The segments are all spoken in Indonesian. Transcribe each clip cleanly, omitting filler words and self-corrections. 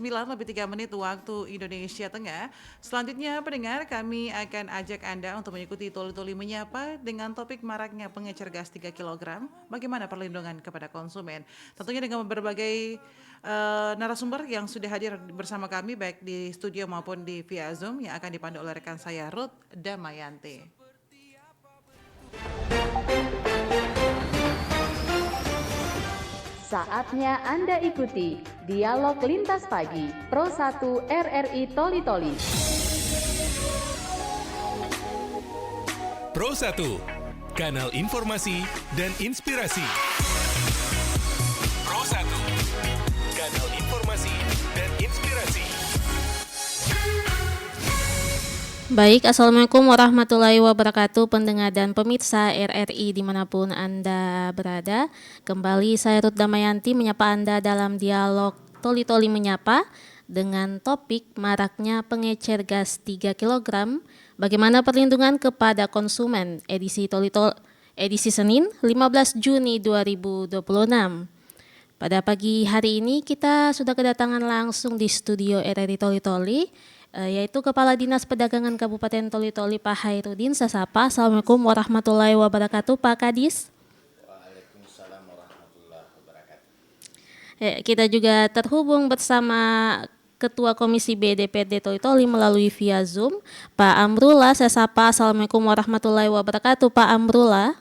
9:03 waktu Indonesia Tengah. Selanjutnya pendengar, kami akan ajak Anda untuk mengikuti Tuli-Tuli Menyapa dengan topik maraknya pengecer gas 3 kilogram. Bagaimana perlindungan kepada konsumen. Tentunya dengan berbagai narasumber yang sudah hadir bersama kami baik di studio maupun di via Zoom yang akan dipandu oleh rekan saya Ruth Damayanti. Saatnya Anda ikuti Dialog Lintas Pagi Pro 1 RRI Toli Toli. Pro 1, kanal informasi dan inspirasi. Pro 1, kanal informasi dan inspirasi. Baik, Assalamualaikum warahmatullahi wabarakatuh pendengar dan pemirsa RRI dimanapun Anda berada. Kembali saya Ruth Damayanti menyapa Anda dalam dialog Toli-Toli Menyapa dengan topik maraknya pengecer gas 3 kg, bagaimana perlindungan kepada konsumen, edisi Senin 15 Juni 2026. Pada pagi hari ini kita sudah kedatangan langsung di studio RRI Toli-Toli, yaitu Kepala Dinas Perdagangan Kabupaten Toli-Toli Pak Hairudin. Saya sapa. Assalamualaikum warahmatullahi wabarakatuh Pak Kadis. Waalaikumsalam warahmatullahi wabarakatuh. Kita juga terhubung bersama Ketua Komisi B DPRD Toli-Toli melalui via Zoom, Pak Amrullah. Saya sapa. Assalamualaikum warahmatullahi wabarakatuh Pak Amrullah.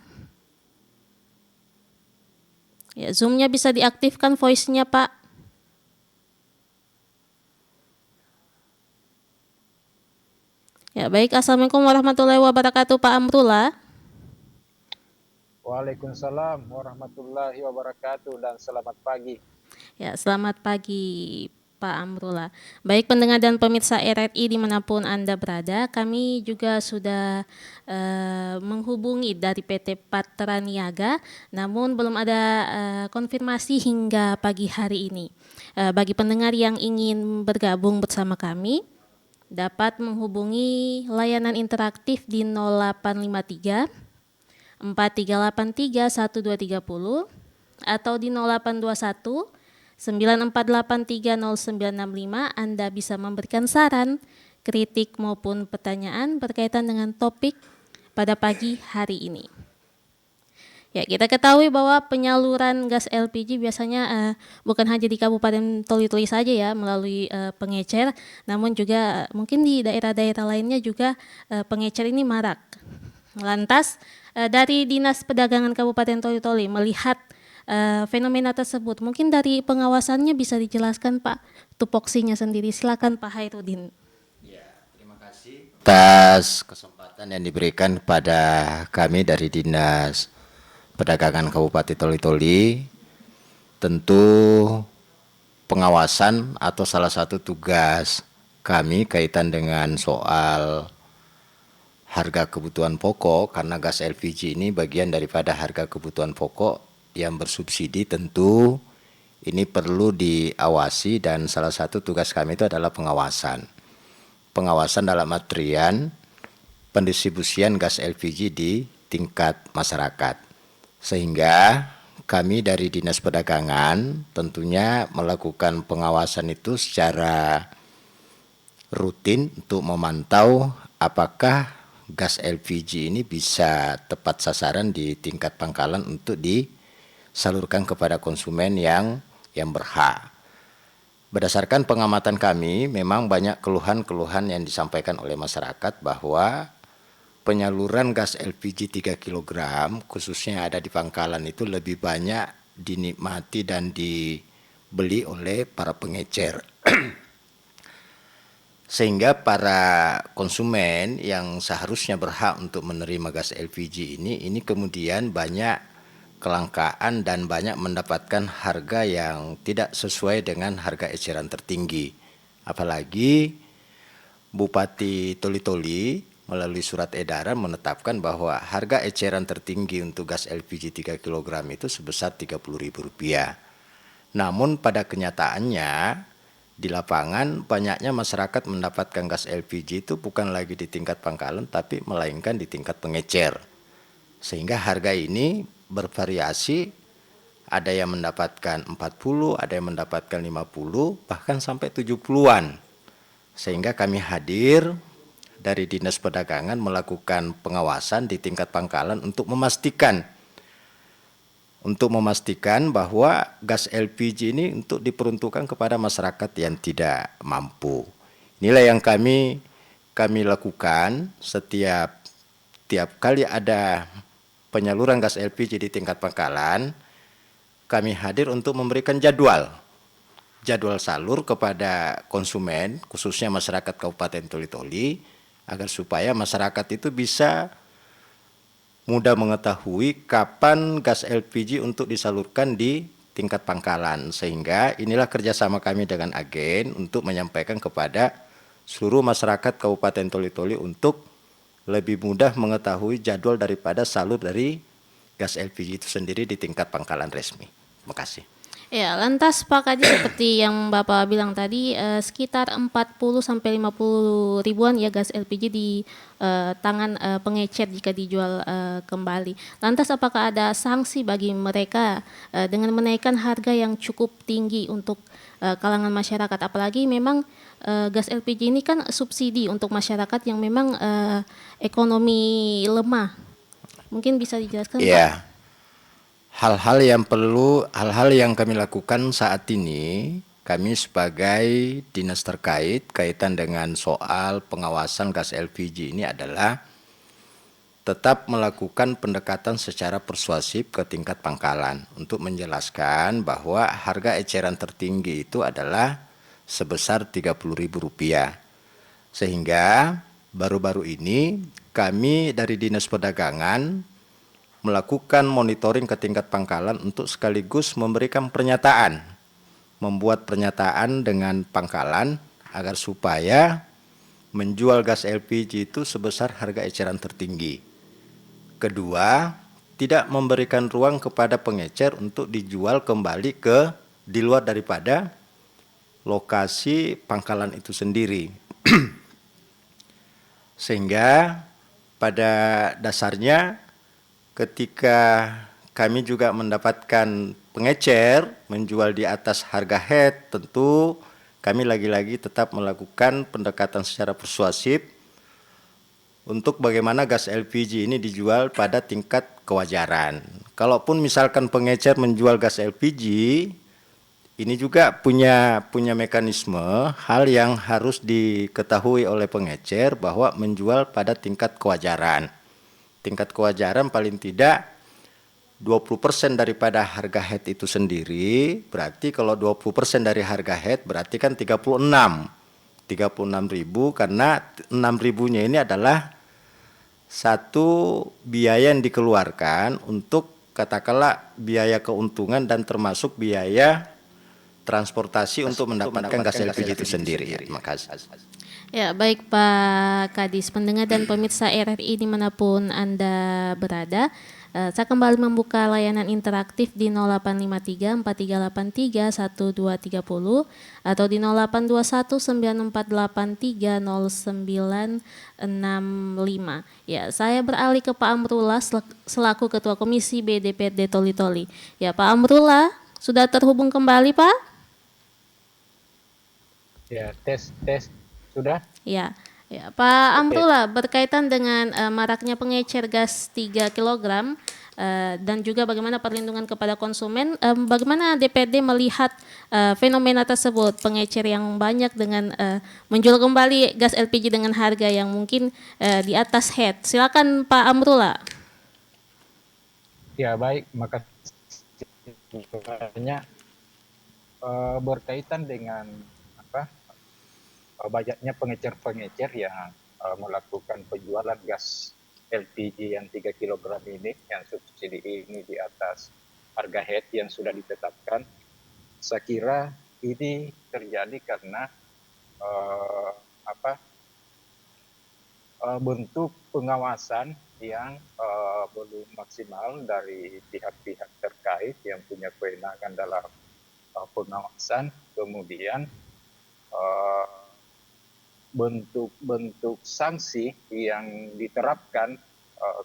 Ya, Zoom-nya bisa diaktifkan voice-nya Pak. Ya, baik. Assalamualaikum warahmatullahi wabarakatuh Pak Amrullah. Waalaikumsalam warahmatullahi wabarakatuh dan selamat pagi. Ya, selamat pagi Pak Amrullah. Baik pendengar dan pemirsa RRI dimanapun Anda berada, kami juga sudah menghubungi dari PT Patra Niaga, namun belum ada konfirmasi hingga pagi hari ini. Bagi pendengar yang ingin bergabung bersama kami, dapat menghubungi layanan interaktif di 0853 4383 1230 atau di 0821 94830965. Anda bisa memberikan saran, kritik maupun pertanyaan berkaitan dengan topik pada pagi hari ini. Ya, kita ketahui bahwa penyaluran gas LPG biasanya bukan hanya di Kabupaten Toli-Toli saja ya melalui pengecer, namun juga mungkin di daerah-daerah lainnya juga pengecer ini marak. Lantas dari Dinas Perdagangan Kabupaten Toli-Toli melihat fenomena tersebut, mungkin dari pengawasannya bisa dijelaskan Pak tupoksinya sendiri. Silakan Pak Hairudin. Ya, terima kasih atas kesempatan yang diberikan kepada kami dari Dinas Perdagangan Kabupaten Toli-Toli. Tentu pengawasan atau salah satu tugas kami kaitan dengan soal harga kebutuhan pokok, karena gas LPG ini bagian daripada harga kebutuhan pokok yang bersubsidi. Tentu ini perlu diawasi dan salah satu tugas kami itu adalah pengawasan dalam artian pendistribusian gas LPG di tingkat masyarakat. Sehingga kami dari Dinas Perdagangan tentunya melakukan pengawasan itu secara rutin untuk memantau apakah gas LPG ini bisa tepat sasaran di tingkat pangkalan untuk disalurkan kepada konsumen yang berhak. Berdasarkan pengamatan kami, memang banyak keluhan-keluhan yang disampaikan oleh masyarakat bahwa penyaluran gas LPG 3 kg khususnya yang ada di pangkalan itu lebih banyak dinikmati dan dibeli oleh para pengecer. Sehingga para konsumen yang seharusnya berhak untuk menerima gas LPG ini kemudian banyak kelangkaan dan banyak mendapatkan harga yang tidak sesuai dengan harga eceran tertinggi. Apalagi Bupati Toli-Toli melalui surat edaran menetapkan bahwa harga eceran tertinggi untuk gas LPG 3 kg itu sebesar Rp30.000. Namun pada kenyataannya di lapangan banyaknya masyarakat mendapatkan gas LPG itu bukan lagi di tingkat pangkalan tapi melainkan di tingkat pengecer. Sehingga harga ini bervariasi Ada yang mendapatkan 40, ada yang mendapatkan 50, bahkan sampai 70-an. Sehingga kami hadir dari Dinas Perdagangan melakukan pengawasan di tingkat pangkalan untuk memastikan bahwa gas LPG ini untuk diperuntukkan kepada masyarakat yang tidak mampu. Inilah yang kami lakukan tiap kali ada penyaluran gas LPG di tingkat pangkalan. Kami hadir untuk memberikan jadwal salur kepada konsumen, khususnya masyarakat Kabupaten Toli-Toli, agar supaya masyarakat itu bisa mudah mengetahui kapan gas LPG untuk disalurkan di tingkat pangkalan. Sehingga inilah kerjasama kami dengan agen untuk menyampaikan kepada seluruh masyarakat Kabupaten Toli-Toli untuk lebih mudah mengetahui jadwal daripada salur dari gas LPG itu sendiri di tingkat pangkalan resmi. Terima kasih. Ya, lantas Pak Kadi seperti yang Bapak bilang tadi sekitar 40 sampai 50 ribuan ya gas LPG di tangan pengecer jika dijual kembali. Lantas apakah ada sanksi bagi mereka dengan menaikkan harga yang cukup tinggi untuk kalangan masyarakat, apalagi memang gas LPG ini kan subsidi untuk masyarakat yang memang ekonomi lemah. Mungkin bisa dijelaskan Pak? Iya. Hal-hal yang kami lakukan saat ini, kami sebagai dinas terkait kaitan dengan soal pengawasan gas LPG ini adalah tetap melakukan pendekatan secara persuasif ke tingkat pangkalan untuk menjelaskan bahwa harga eceran tertinggi itu adalah sebesar Rp30.000. Sehingga baru-baru ini kami dari Dinas Perdagangan melakukan monitoring ke tingkat pangkalan untuk sekaligus membuat pernyataan dengan pangkalan agar supaya menjual gas LPG itu sebesar harga eceran tertinggi. Kedua, tidak memberikan ruang kepada pengecer untuk dijual kembali di luar daripada lokasi pangkalan itu sendiri. Sehingga pada dasarnya ketika kami juga mendapatkan pengecer menjual di atas harga head, tentu kami lagi-lagi tetap melakukan pendekatan secara persuasif untuk bagaimana gas LPG ini dijual pada tingkat kewajaran. Kalaupun misalkan pengecer menjual gas LPG, ini juga punya mekanisme hal yang harus diketahui oleh pengecer bahwa menjual pada tingkat kewajaran. Tingkat kewajaran paling tidak 20% daripada harga head itu sendiri, berarti kalau 20% dari harga head berarti kan 36.000, karena 6.000-nya ini adalah satu biaya yang dikeluarkan untuk katakanlah biaya keuntungan dan termasuk biaya transportasi untuk mendapatkan gas LPG itu sendiri. Terima kasih. Ya, baik Pak Kadis, pendengar dan pemirsa RRI dimanapun Anda berada, saya kembali membuka layanan interaktif di 0853 4383 1230 atau di 0821 9483 0965. Ya, saya beralih ke Pak Amrullah selaku Ketua Komisi BDPRD Toli-Toli. Ya, Pak Amrullah, sudah terhubung kembali Pak? Ya, tes. Sudah? Ya, Pak Amrullah, berkaitan dengan maraknya pengecer gas 3 kg dan juga bagaimana perlindungan kepada konsumen, bagaimana DPRD melihat fenomena tersebut, pengecer yang banyak dengan menjual kembali gas LPG dengan harga yang mungkin di atas head. Silakan Pak Amrullah. Ya, baik, makasih banyak. Berkaitan dengan banyaknya pengecer-pengecer yang melakukan penjualan gas LPG yang 3 kg ini, yang subsidi ini di atas harga head yang sudah ditetapkan. Saya kira ini terjadi karena bentuk pengawasan yang belum maksimal dari pihak-pihak terkait yang punya kewenangan dalam pengawasan, kemudian bentuk sanksi yang diterapkan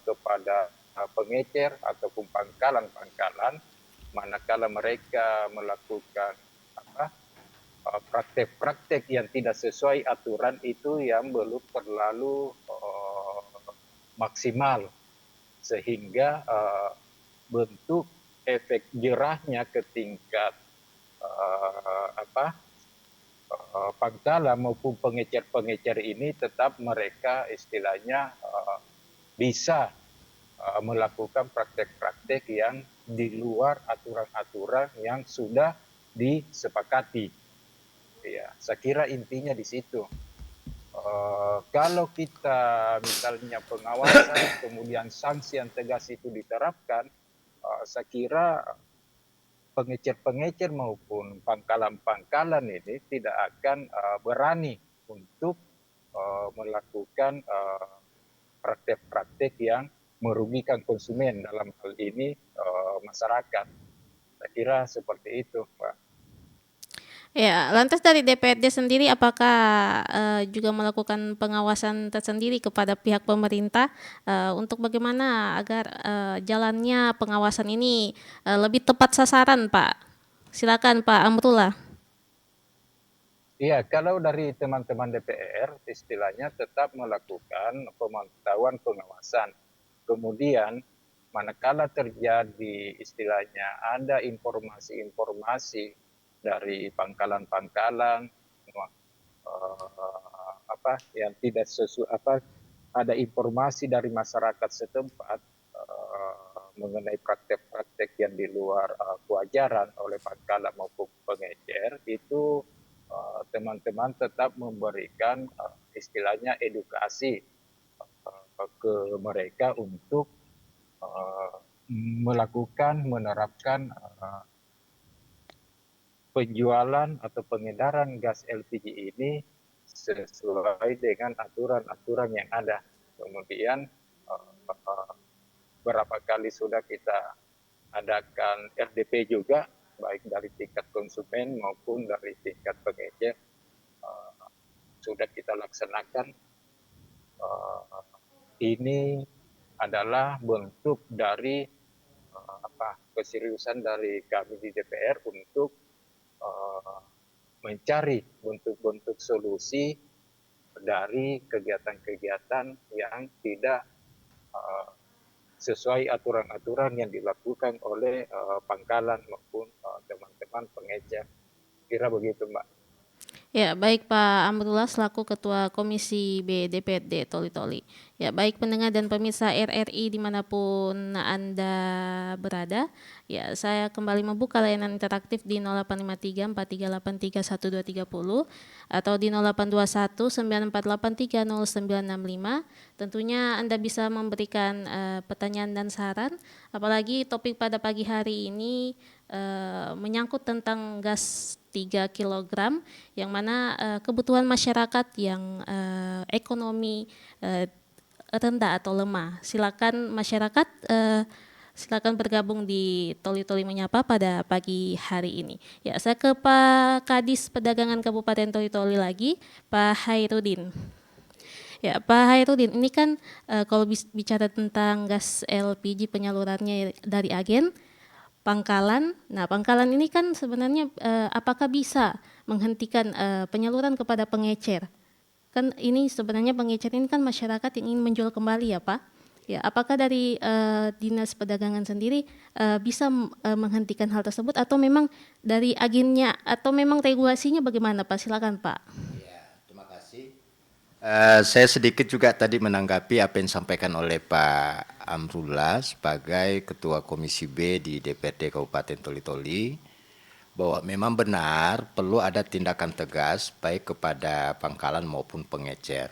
kepada pengecer ataupun pangkalan-pangkalan manakala mereka melakukan praktek-praktek yang tidak sesuai aturan itu yang belum terlalu maksimal, sehingga bentuk efek jerahnya ke tingkat pangkalan maupun pengecer-pengecer ini tetap mereka istilahnya bisa melakukan praktek-praktek yang di luar aturan-aturan yang sudah disepakati. Ya, saya kira intinya di situ. Kalau kita misalnya pengawasan, kemudian sanksi yang tegas itu diterapkan, saya kira pengecer-pengecer maupun pangkalan-pangkalan ini tidak akan berani untuk melakukan praktek-praktek yang merugikan konsumen, dalam hal ini masyarakat. Saya kira seperti itu, Pak. Ya, lantas dari DPRD sendiri apakah juga melakukan pengawasan tersendiri kepada pihak pemerintah untuk bagaimana agar jalannya pengawasan ini lebih tepat sasaran, Pak? Silakan Pak Amrullah. Iya, kalau dari teman-teman DPR, istilahnya tetap melakukan pemantauan pengawasan. Kemudian, manakala terjadi istilahnya ada informasi-informasi dari pangkalan-pangkalan yang tidak sesuai, ada informasi dari masyarakat setempat mengenai praktek-praktek yang di luar kewajaran oleh pangkalan maupun pengecer, itu teman-teman tetap memberikan istilahnya edukasi ke mereka untuk menerapkan penjualan atau pengedaran gas LPG ini sesuai dengan aturan-aturan yang ada. Kemudian berapa kali sudah kita adakan RDP juga, baik dari tingkat konsumen maupun dari tingkat pengecer, sudah kita laksanakan. Ini adalah bentuk dari keseriusan dari kami di DPR untuk mencari bentuk-bentuk solusi dari kegiatan-kegiatan yang tidak sesuai aturan-aturan yang dilakukan oleh pangkalan maupun teman-teman pengecer. Kira begitu, Mbak. Ya, baik Pak Amrullah selaku Ketua Komisi B DPRD Toli-Toli. Ya, baik pendengar dan pemirsa RRI dimanapun Anda berada. Ya, saya kembali membuka layanan interaktif di 0853 4383 1230 atau di 0821 9483 0965. Tentunya Anda bisa memberikan pertanyaan dan saran, apalagi topik pada pagi hari ini menyangkut tentang gas 3 kg yang mana kebutuhan masyarakat yang ekonomi rendah atau lemah. Silakan masyarakat silakan bergabung di Toli-Toli Menyapa pada pagi hari ini. Ya, saya ke Pak Kadis Perdagangan Kabupaten Toli-Toli lagi, Pak Hairudin. Ya, Pak Hairudin, ini kan kalau bicara tentang gas LPG penyalurannya dari agen pangkalan. Nah, pangkalan ini kan sebenarnya apakah bisa menghentikan penyaluran kepada pengecer? Kan ini sebenarnya pengecer ini kan masyarakat yang ingin menjual kembali ya Pak. Ya, apakah dari Dinas Perdagangan sendiri bisa menghentikan hal tersebut atau memang dari agennya atau memang regulasinya bagaimana Pak? Silakan Pak. Ya, terima kasih. Saya sedikit juga tadi menanggapi apa yang disampaikan oleh Pak Amrullah sebagai Ketua Komisi B di DPRD Kabupaten Toli-Toli, bahwa memang benar perlu ada tindakan tegas baik kepada pangkalan maupun pengecer.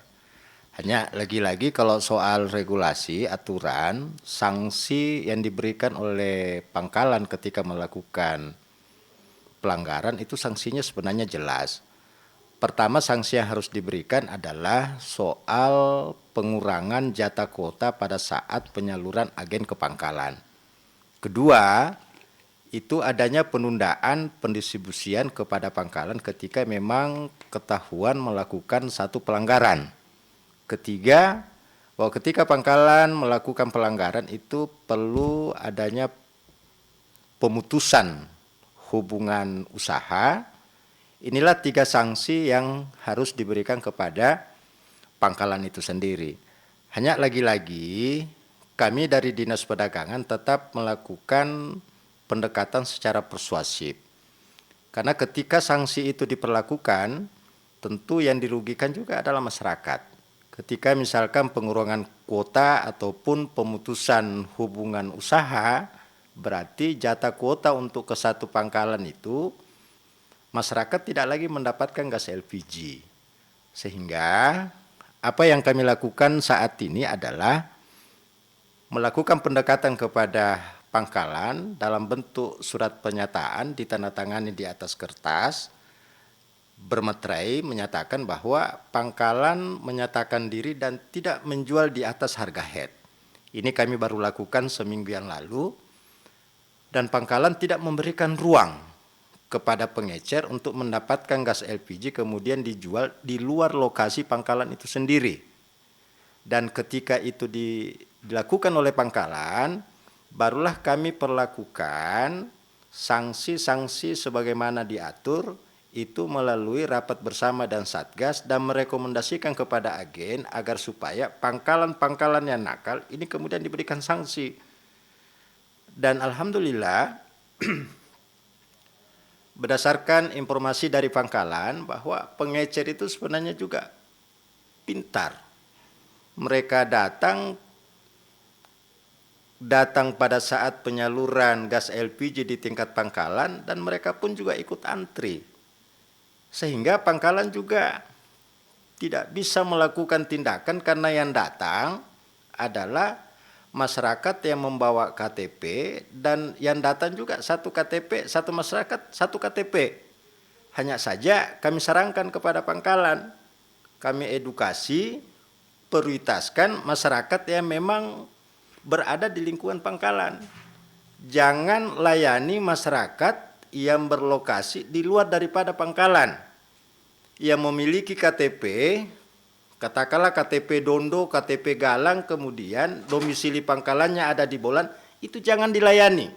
Hanya lagi-lagi kalau soal regulasi, aturan, sanksi yang diberikan oleh pangkalan ketika melakukan pelanggaran itu sanksinya sebenarnya jelas. Pertama, sanksi yang harus diberikan adalah soal pengurangan jatah kuota pada saat penyaluran agen ke pangkalan. Kedua, itu adanya penundaan pendistribusian kepada pangkalan ketika memang ketahuan melakukan satu pelanggaran. Ketiga, bahwa ketika pangkalan melakukan pelanggaran itu perlu adanya pemutusan hubungan usaha, inilah 3 sanksi yang harus diberikan kepada pangkalan itu sendiri. Hanya lagi-lagi kami dari Dinas Perdagangan tetap melakukan pendekatan secara persuasif. Karena ketika sanksi itu diperlakukan, tentu yang dirugikan juga adalah masyarakat. Ketika misalkan pengurangan kuota ataupun pemutusan hubungan usaha, berarti jatah kuota untuk ke satu pangkalan itu masyarakat tidak lagi mendapatkan gas LPG. Sehingga apa yang kami lakukan saat ini adalah melakukan pendekatan kepada pangkalan dalam bentuk surat pernyataan ditandatangani di atas kertas, bermeterai menyatakan bahwa pangkalan menyatakan diri dan tidak menjual di atas harga head. Ini kami baru lakukan seminggu yang lalu, dan pangkalan tidak memberikan ruang kepada pengecer untuk mendapatkan gas LPG kemudian dijual di luar lokasi pangkalan itu sendiri. Dan ketika itu dilakukan oleh pangkalan, barulah kami perlakukan sanksi-sanksi sebagaimana diatur itu melalui rapat bersama dan Satgas, dan merekomendasikan kepada agen agar supaya pangkalan-pangkalan yang nakal ini kemudian diberikan sanksi. Dan alhamdulillah berdasarkan informasi dari pangkalan bahwa pengecer itu sebenarnya juga pintar. Mereka datang pada saat penyaluran gas LPG di tingkat pangkalan, dan mereka pun juga ikut antri. Sehingga pangkalan juga tidak bisa melakukan tindakan karena yang datang adalah masyarakat yang membawa KTP, dan yang datang juga satu KTP, satu masyarakat, satu KTP. Hanya saja kami sarankan kepada pangkalan, kami edukasi, prioritaskan masyarakat yang memang berada di lingkungan pangkalan. Jangan layani masyarakat yang berlokasi di luar daripada pangkalan, yang memiliki KTP, katakanlah KTP Dondo, KTP Galang, kemudian domisili pangkalannya ada di Bolan, itu jangan dilayani.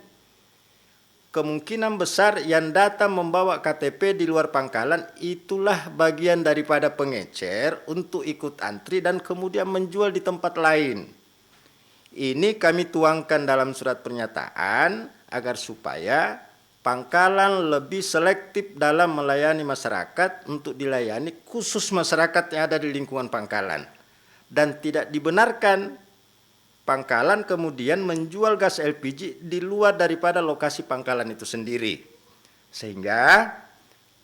Kemungkinan besar yang datang membawa KTP di luar pangkalan itulah bagian daripada pengecer untuk ikut antri dan kemudian menjual di tempat lain. Ini kami tuangkan dalam surat pernyataan agar supaya pangkalan lebih selektif dalam melayani masyarakat untuk dilayani khusus masyarakat yang ada di lingkungan pangkalan. Dan tidak dibenarkan pangkalan kemudian menjual gas LPG di luar daripada lokasi pangkalan itu sendiri. Sehingga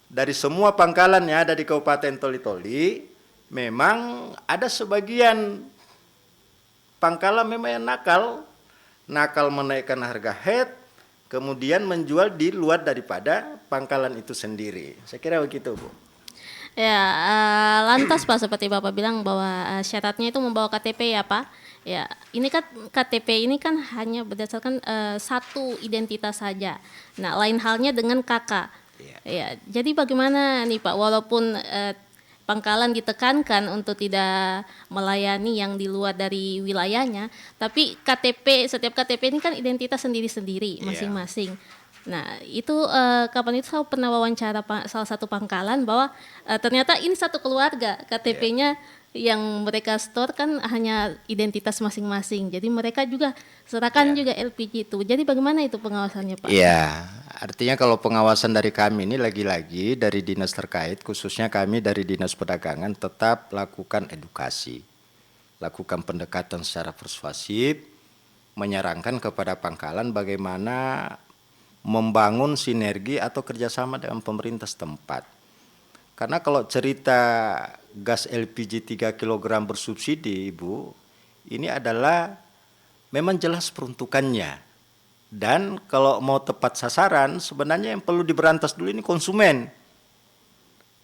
dari semua pangkalan yang ada di Kabupaten Toli-Toli, memang ada sebagian pangkalan memang yang nakal menaikkan harga head, kemudian menjual di luar daripada pangkalan itu sendiri. Saya kira begitu, Bu. Ya, lantas Pak, seperti Bapak bilang bahwa syaratnya itu membawa KTP ya Pak. Ya, ini kan KTP ini kan hanya berdasarkan satu identitas saja. Nah, lain halnya dengan KK. Ya, jadi bagaimana nih Pak, walaupun pangkalan ditekankan untuk tidak melayani yang di luar dari wilayahnya, tapi setiap KTP ini kan identitas sendiri-sendiri masing-masing. Nah, itu kapan itu saya pernah wawancara salah satu pangkalan bahwa ternyata ini satu keluarga, KTP-nya yang mereka store kan hanya identitas masing-masing. Jadi mereka juga serahkan juga LPG itu. Jadi bagaimana itu pengawasannya, Pak? Iya, artinya kalau pengawasan dari kami ini lagi-lagi dari dinas terkait, khususnya kami dari Dinas Perdagangan tetap lakukan edukasi, lakukan pendekatan secara persuasif, menyarankan kepada pangkalan bagaimana membangun sinergi atau kerjasama dengan pemerintah setempat. Karena kalau cerita gas LPG 3 kg bersubsidi, Ibu, ini adalah memang jelas peruntukannya. Dan kalau mau tepat sasaran, sebenarnya yang perlu diberantas dulu ini konsumen.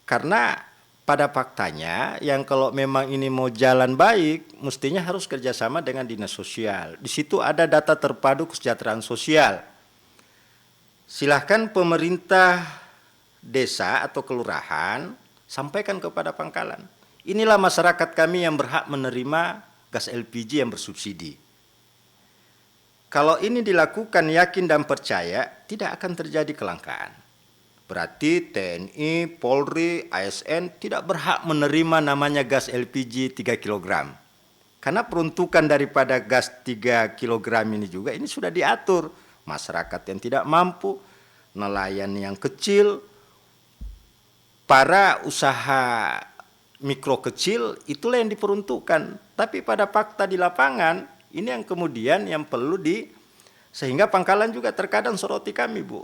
Karena pada faktanya yang kalau memang ini mau jalan baik, mestinya harus kerjasama dengan dinas sosial. Di situ ada data terpadu kesejahteraan sosial. Silahkan pemerintah desa atau kelurahan sampaikan kepada pangkalan. Inilah masyarakat kami yang berhak menerima gas LPG yang bersubsidi. Kalau ini dilakukan yakin dan percaya, tidak akan terjadi kelangkaan. Berarti TNI, Polri, ASN tidak berhak menerima namanya gas LPG 3 kg. Karena peruntukan daripada gas 3 kg ini juga ini sudah diatur. Masyarakat yang tidak mampu, nelayan yang kecil, para usaha mikro kecil, itulah yang diperuntukkan. Tapi pada fakta di lapangan, ini yang kemudian yang perlu sehingga Pangkalan juga terkadang soroti kami, Bu.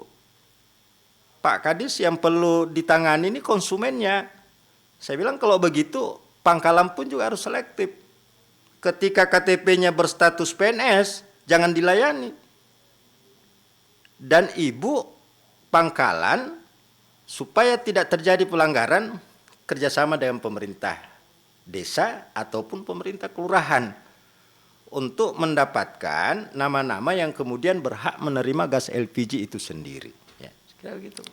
Pak Kadis, yang perlu ditangani ini konsumennya. Saya bilang kalau begitu Pangkalan pun juga harus selektif. Ketika KTP-nya berstatus PNS, jangan dilayani. Dan Ibu Pangkalan, supaya tidak terjadi pelanggaran, kerjasama dengan pemerintah desa ataupun pemerintah kelurahan untuk mendapatkan nama-nama yang kemudian berhak menerima gas LPG itu sendiri. Ya, sekira begitu.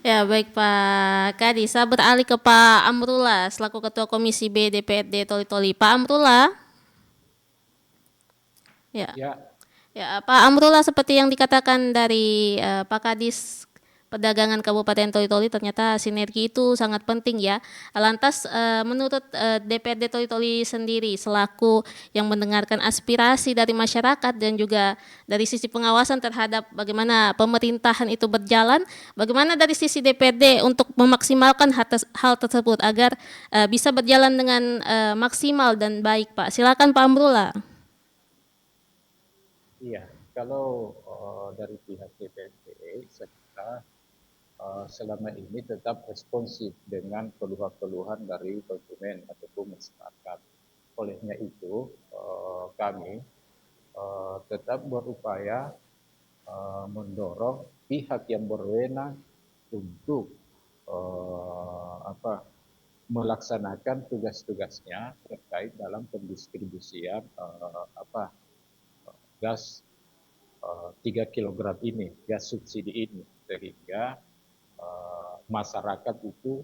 Ya, baik Pak Kadis. Saya beralih ke Pak Amrullah selaku Ketua Komisi B DPRD Toli-Toli. Pak Amrullah. Ya. Ya, Ya, Pak Amrullah, seperti yang dikatakan dari Pak Kadis Perdagangan Kabupaten Toli-Toli, ternyata sinergi itu sangat penting ya. Lantas menurut DPRD Toli-Toli sendiri selaku yang mendengarkan aspirasi dari masyarakat dan juga dari sisi pengawasan terhadap bagaimana pemerintahan itu berjalan, bagaimana dari sisi DPRD untuk memaksimalkan hal tersebut agar bisa berjalan dengan maksimal dan baik, Pak. Silakan Pak Amrullah. iya. Kalau dari pihak DPRD, saya kira selama ini tetap responsif dengan keluhan-keluhan dari konsumen ataupun masyarakat. Olehnya itu, kami tetap berupaya mendorong pihak yang berwenang untuk melaksanakan tugas-tugasnya terkait dalam pendistribusian gas 3 kg ini, gas subsidi ini, sehingga masyarakat itu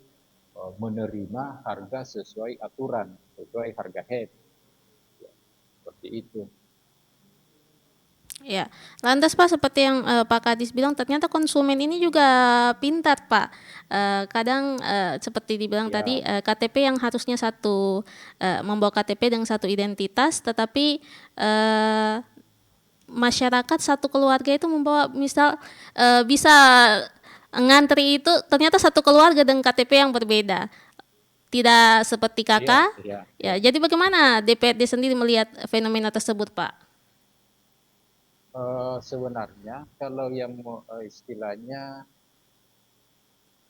menerima harga sesuai aturan, sesuai harga head. Ya, seperti itu. Ya, lantas Pak, seperti yang Pak Kadis bilang, ternyata konsumen ini juga pintar Pak. Kadang seperti dibilang Ya. tadi, KTP yang harusnya satu, membawa KTP dengan satu identitas, tetapi masyarakat satu keluarga itu membawa, misal bisa ngantri itu ternyata satu keluarga dengan KTP yang berbeda, tidak seperti kakak. Iya, Ya, jadi bagaimana DPRD sendiri melihat fenomena tersebut Pak? Sebenarnya kalau yang istilahnya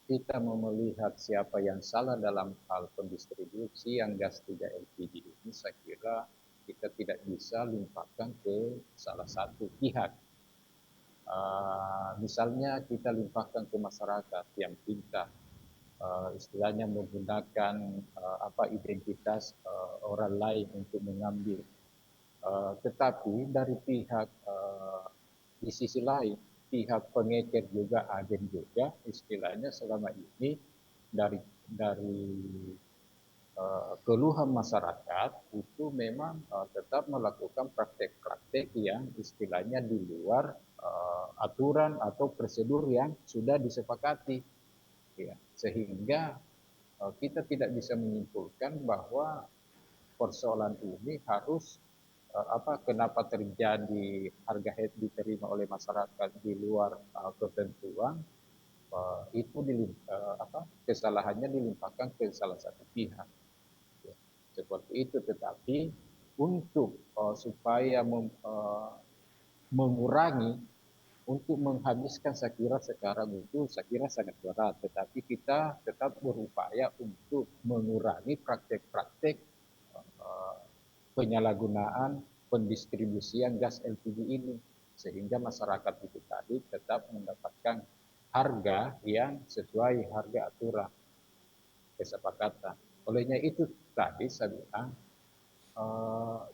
kita mau melihat siapa yang salah dalam hal pendistribusi yang gas 3 LPG ini, saya kira kita tidak bisa limpahkan ke salah satu pihak. Misalnya kita limpahkan ke masyarakat yang pintar, istilahnya menggunakan identitas orang lain untuk mengambil. Tetapi dari pihak di sisi lain, pihak pengecer juga, agen juga, istilahnya selama ini dari keluhan masyarakat itu memang tetap melakukan praktek-praktek yang istilahnya di luar aturan atau prosedur yang sudah disepakati, ya, sehingga kita tidak bisa menyimpulkan bahwa persoalan ini harus kenapa terjadi harga head diterima oleh masyarakat di luar ketentuan, itu kesalahannya dilimpahkan ke salah satu pihak. Ya, seperti itu. Tetapi untuk supaya mengurangi, untuk menghabiskan, saya kira sekarang itu sangat berat. Tetapi kita tetap berupaya untuk mengurangi praktek-praktek penyalahgunaan pendistribusian gas LPG ini, sehingga masyarakat itu tadi tetap mendapatkan harga yang sesuai harga aturan kesepakatan. Olehnya itu tadi saya bilang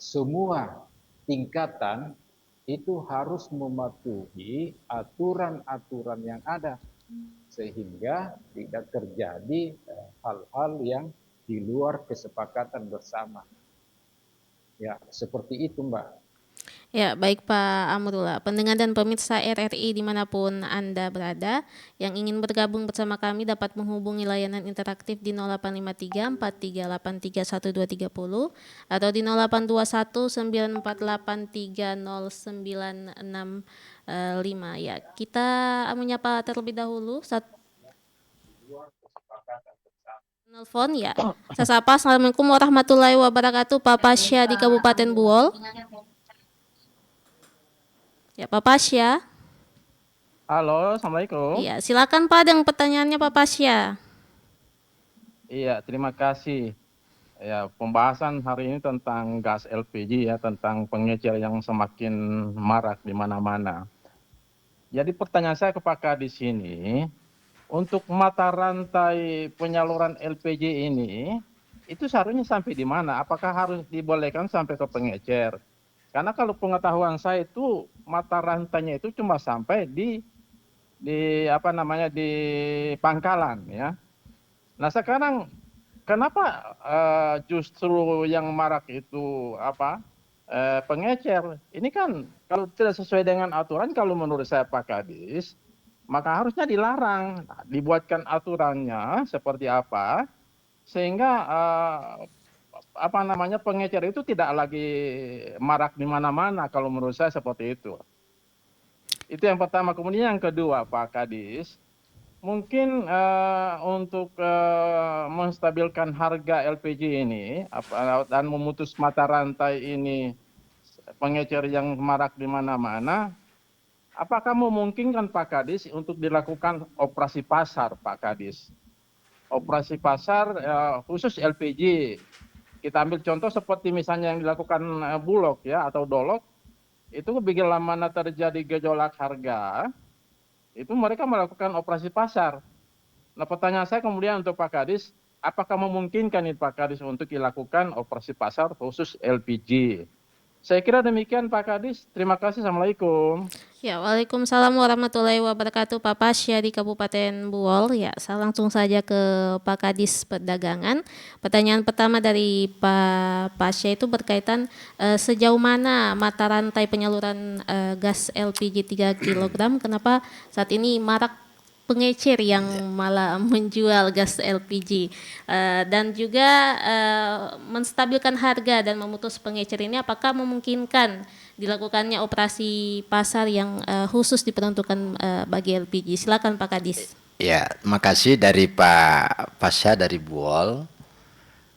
semua tingkatan itu harus mematuhi aturan-aturan yang ada, sehingga tidak terjadi hal-hal yang di luar kesepakatan bersama. Ya, seperti itu Mbak. Ya, baik Pak Amrullah. Pendengar dan pemirsa RRI dimanapun Anda berada, yang ingin bergabung bersama kami dapat menghubungi layanan interaktif di 0853 4383 1230 atau di 0821 948 30965. Ya, kita menyapa terlebih dahulu Nelfon ya. Saya sapa, Assalamualaikum warahmatullahi wabarakatuh, Pak Pasya di Kabupaten Buol. Ya, Pak Pasya. Halo, Assalamualaikum. Iya, silakan Pak dengan pertanyaannya Pak Pasya. Iya, terima kasih. Ya, pembahasan hari ini tentang gas LPG ya, tentang pengecer yang semakin marak di mana-mana. Jadi pertanyaan saya ke Pak Kadis ini, untuk mata rantai penyaluran LPG ini, itu seharusnya sampai di mana? Apakah harus dibolehkan sampai ke pengecer? Karena kalau pengetahuan saya itu mata rantainya itu cuma sampai di di pangkalan ya. Nah sekarang kenapa justru yang marak itu pengecer? Ini kan kalau tidak sesuai dengan aturan, kalau menurut saya Pak Kadis, maka harusnya dilarang. Nah, dibuatkan aturannya seperti apa sehingga pengecer itu tidak lagi marak di mana-mana, kalau menurut saya seperti itu. Itu yang pertama. Kemudian yang kedua Pak Kadis, mungkin untuk menstabilkan harga LPG ini dan memutus mata rantai ini pengecer yang marak di mana-mana, apakah memungkinkan Pak Kadis untuk dilakukan operasi pasar Pak Kadis? Operasi pasar khusus LPG. Kita ambil contoh seperti misalnya yang dilakukan Bulog ya atau Dolok, itu bila mana terjadi gejolak harga, itu mereka melakukan operasi pasar. Nah pertanyaan saya kemudian untuk Pak Kadis, apakah memungkinkan ini Pak Kadis untuk dilakukan operasi pasar khusus LPG? Saya kira demikian Pak Kadis. Terima kasih. Assalamualaikum. Ya, Waalaikumsalam warahmatullahi wabarakatuh, Pak Pasya di Kabupaten Buol. Ya, saya langsung saja ke Pak Kadis Perdagangan. Pertanyaan pertama dari Pak Pasya itu berkaitan sejauh mana mata rantai penyaluran gas LPG 3 kg, kenapa saat ini marak pengecer yang malah menjual gas LPG, dan juga menstabilkan harga dan memutus pengecer ini, apakah memungkinkan dilakukannya operasi pasar yang khusus diperuntukkan bagi LPG? Silakan Pak Kadis. Ya, makasih dari Pak Pasya dari Buol.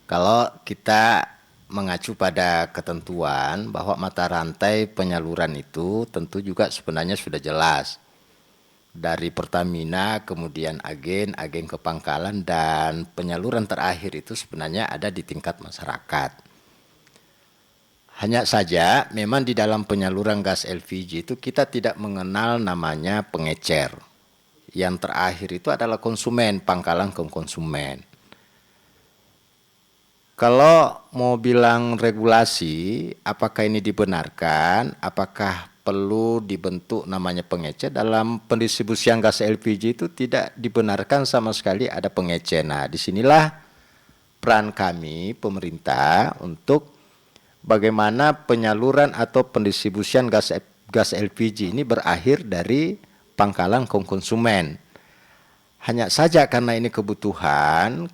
Kalau kita mengacu pada ketentuan bahwa mata rantai penyaluran itu tentu juga sebenarnya sudah jelas. Dari Pertamina, kemudian agen ke pangkalan, dan penyaluran terakhir itu sebenarnya ada di tingkat masyarakat. Hanya saja memang di dalam penyaluran gas LPG itu kita tidak mengenal namanya pengecer. Yang terakhir itu adalah konsumen, pangkalan ke konsumen. Kalau mau bilang regulasi, apakah ini dibenarkan, apakah perlu dibentuk namanya pengecer? Dalam pendistribusian gas LPG itu tidak dibenarkan sama sekali ada pengecer. Nah, disinilah peran kami, pemerintah, untuk bagaimana penyaluran atau pendistribusian gas LPG ini berakhir dari pangkalan ke konsumen. Hanya saja karena ini kebutuhan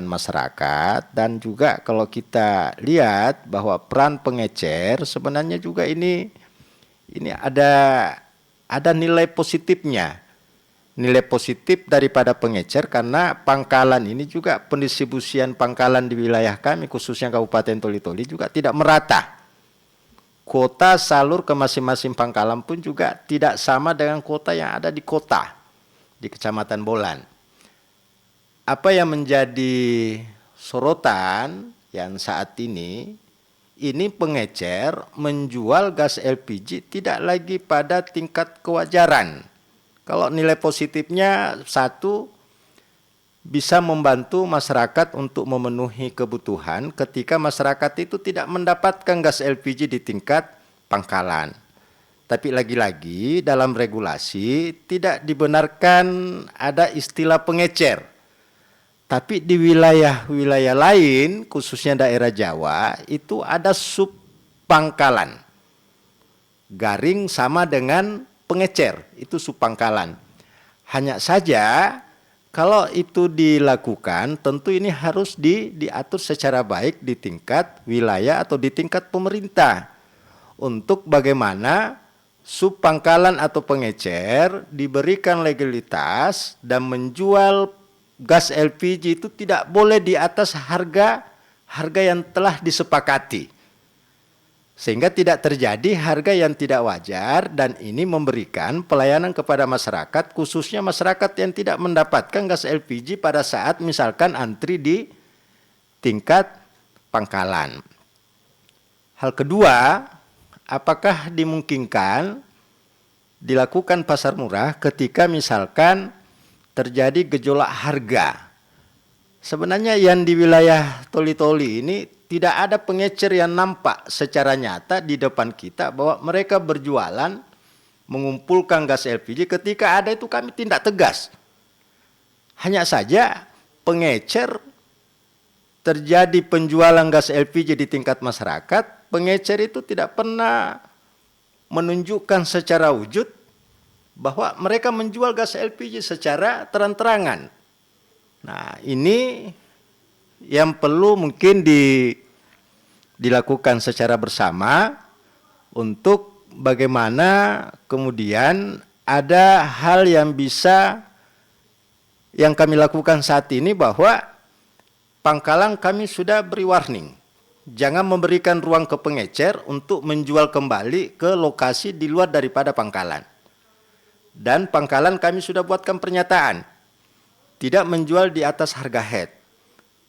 masyarakat, dan juga kalau kita lihat bahwa peran pengecer sebenarnya juga ini ada nilai positifnya. Nilai positif daripada pengecer karena pangkalan ini juga, pendistribusian pangkalan di wilayah kami khususnya Kabupaten Toli-Toli juga tidak merata. Kuota salur ke masing-masing pangkalan pun juga tidak sama dengan kuota yang ada di kota, di Kecamatan Bolan. Apa yang menjadi sorotan yang saat ini pengecer menjual gas LPG tidak lagi pada tingkat kewajaran. Kalau nilai positifnya, satu, bisa membantu masyarakat untuk memenuhi kebutuhan ketika masyarakat itu tidak mendapatkan gas LPG di tingkat pangkalan. Tapi lagi-lagi dalam regulasi tidak dibenarkan ada istilah pengecer. Tapi di wilayah-wilayah lain, khususnya daerah Jawa, itu ada sub pangkalan. garing sama dengan pengecer, itu subpangkalan. Hanya saja kalau itu dilakukan tentu ini harus diatur secara baik di tingkat wilayah atau di tingkat pemerintah untuk bagaimana subpangkalan atau pengecer diberikan legalitas dan menjual gas LPG itu tidak boleh di atas harga yang telah disepakati. Sehingga tidak terjadi harga yang tidak wajar dan ini memberikan pelayanan kepada masyarakat, khususnya masyarakat yang tidak mendapatkan gas LPG pada saat misalkan antri di tingkat pangkalan. Hal kedua, apakah dimungkinkan dilakukan pasar murah ketika misalkan terjadi gejolak harga? Sebenarnya yang di wilayah Toli-Toli ini tidak ada pengecer yang nampak secara nyata di depan kita bahwa mereka berjualan mengumpulkan gas LPG. Ketika ada itu kami tindak tegas. Hanya saja pengecer terjadi penjualan gas LPG di tingkat masyarakat, pengecer itu tidak pernah menunjukkan secara wujud bahwa mereka menjual gas LPG secara terang-terangan. Nah, ini yang perlu mungkin dilakukan secara bersama untuk bagaimana kemudian ada hal yang bisa yang kami lakukan saat ini bahwa pangkalan kami sudah beri warning. Jangan memberikan ruang ke pengecer untuk menjual kembali ke lokasi di luar daripada pangkalan. Dan pangkalan kami sudah buatkan pernyataan, tidak menjual di atas harga head.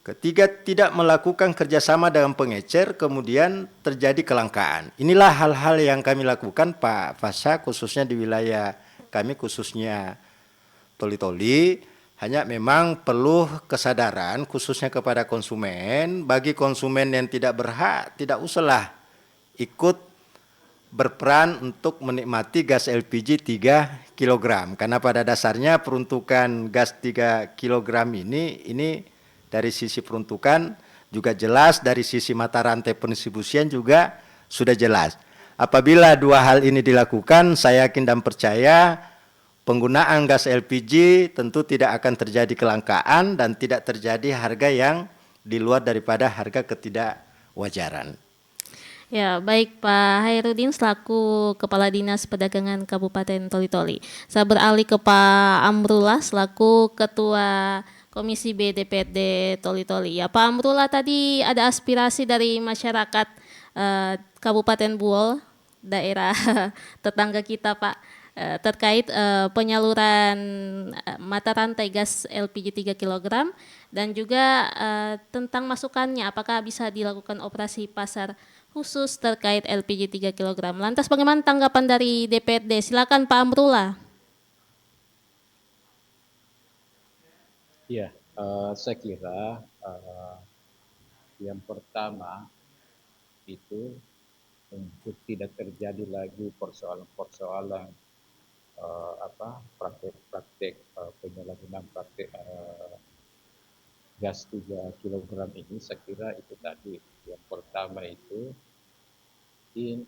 Ketiga, tidak melakukan kerjasama dengan pengecer, kemudian terjadi kelangkaan. Inilah hal-hal yang kami lakukan Pak Fasha, khususnya di wilayah kami, khususnya Toli-Toli. Hanya memang perlu kesadaran khususnya kepada konsumen. Bagi konsumen yang tidak berhak, tidak usahlah ikut berperan untuk menikmati gas LPG 3 kg. Karena pada dasarnya peruntukan gas 3 kg ini dari sisi peruntukan juga jelas, dari sisi mata rantai pendistribusian juga sudah jelas. Apabila dua hal ini dilakukan, saya yakin dan percaya penggunaan gas LPG tentu tidak akan terjadi kelangkaan dan tidak terjadi harga yang di luar daripada harga ketidakwajaran. Ya, baik Pak Hairudin selaku Kepala Dinas Perdagangan Kabupaten Toli-Toli. Saya beralih ke Pak Amrullah selaku Ketua Komisi B DPRD Toli-Toli. Ya, Pak Amrullah, tadi ada aspirasi dari masyarakat Kabupaten Buol, daerah tetangga kita Pak, terkait penyaluran mata rantai gas LPG 3 kg dan juga tentang masukannya apakah bisa dilakukan operasi pasar khusus terkait LPG 3 kg. Lantas bagaimana tanggapan dari DPRD? Silakan Pak Amrullah. Ya, saya kira yang pertama itu untuk tidak terjadi lagi persoalan-persoalan praktek penyalahgunaan praktek gas 3 kg ini, saya kira itu tadi. Yang pertama itu in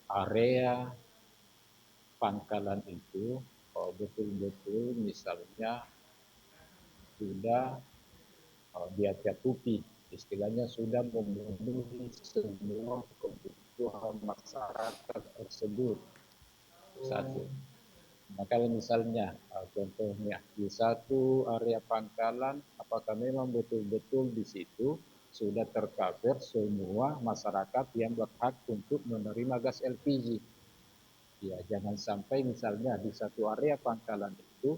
area pangkalan itu betul-betul misalnya sudah diacakupi, istilahnya sudah memenuhi semua kebutuhan masyarakat tersebut. Satu. Nah, kalau misalnya contohnya di satu area pangkalan, apakah memang betul-betul di situ sudah tercover semua masyarakat yang berhak untuk menerima gas LPG? Ya, jangan sampai misalnya di satu area pangkalan itu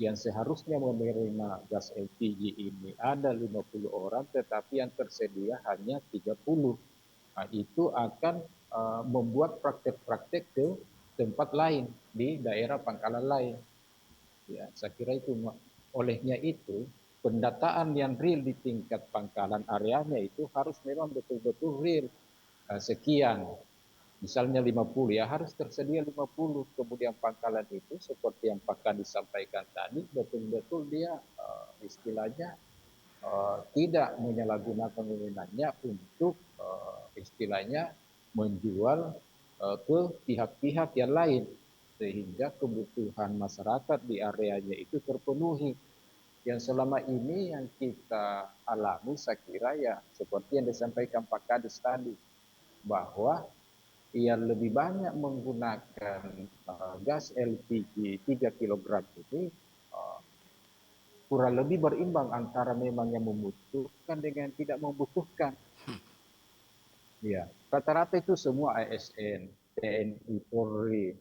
yang seharusnya menerima gas LPG ini ada 50 orang, tetapi yang tersedia hanya 30. Nah, itu akan membuat praktek-praktek ke tempat lain di daerah pangkalan lain. Ya, saya kira itu. Olehnya itu pendataan yang real di tingkat pangkalan areanya itu harus memang betul-betul real. Sekian, misalnya 50, ya harus tersedia 50. Kemudian pangkalan itu seperti yang Pak Kadi sampaikan tadi, betul-betul dia istilahnya tidak menyalahgunakan wewenangnya untuk istilahnya menjual ke pihak-pihak yang lain sehingga kebutuhan masyarakat di areanya itu terpenuhi. Yang selama ini yang kita alami saya kira ya seperti yang disampaikan Pak Kadis tadi, bahwa yang lebih banyak menggunakan gas LPG 3 kg ini kurang lebih berimbang antara memang yang membutuhkan dengan tidak membutuhkan. Ya, rata-rata itu semua ASN, TNI, Polri,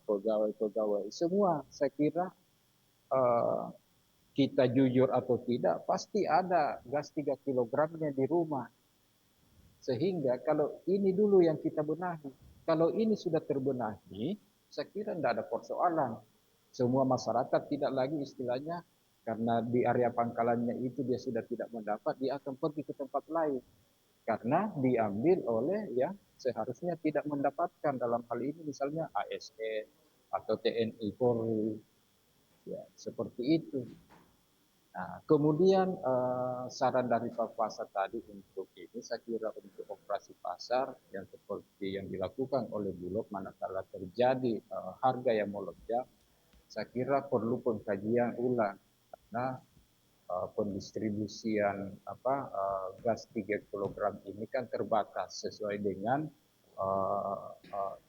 pegawai-pegawai, semua saya kira kita jujur atau tidak, pasti ada gas 3 kilogramnya di rumah. Sehingga kalau ini dulu yang kita benahi, kalau ini sudah terbenahi, saya kira tidak ada persoalan. Semua masyarakat tidak lagi istilahnya, karena di area pangkalannya itu dia sudah tidak mendapat, dia akan pergi ke tempat lain. Karena diambil oleh yang seharusnya tidak mendapatkan, dalam hal ini misalnya ASN atau TNI Polri. Ya, seperti itu. Nah, kemudian saran dari Pak Fasa tadi untuk ini, saya kira untuk operasi pasar yang seperti yang dilakukan oleh Bulog manakala terjadi harga yang melonjak, saya kira perlu pengkajian ulang karena pendistribusian gas 3 kg ini kan terbatas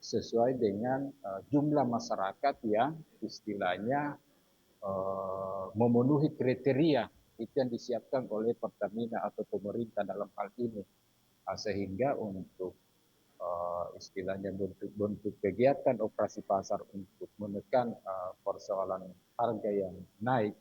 sesuai dengan jumlah masyarakat yang istilahnya memenuhi kriteria itu yang disiapkan oleh Pertamina atau pemerintah dalam hal ini, sehingga untuk istilahnya bentuk kegiatan operasi pasar untuk menekan persoalan harga yang naik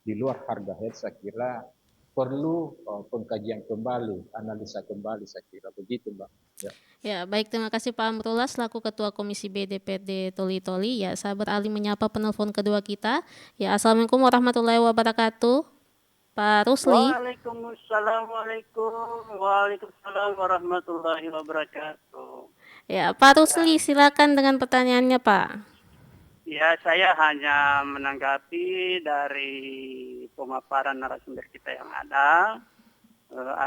di luar harga head, saya kira perlu pengkajian kembali, analisa kembali, saya kira begitu, Mbak. Ya. Ya, baik, terima kasih Pak Amrullah selaku Ketua Komisi B DPRD Toli-Toli. Ya, saya beralih menyapa penelpon kedua kita. Ya, Assalamualaikum warahmatullahi wabarakatuh. Pak Rusli. Waalaikumsalam warahmatullahi wabarakatuh. Ya, Pak Rusli, silakan dengan pertanyaannya, Pak. Ya, saya hanya menanggapi dari pemaparan narasumber kita yang ada,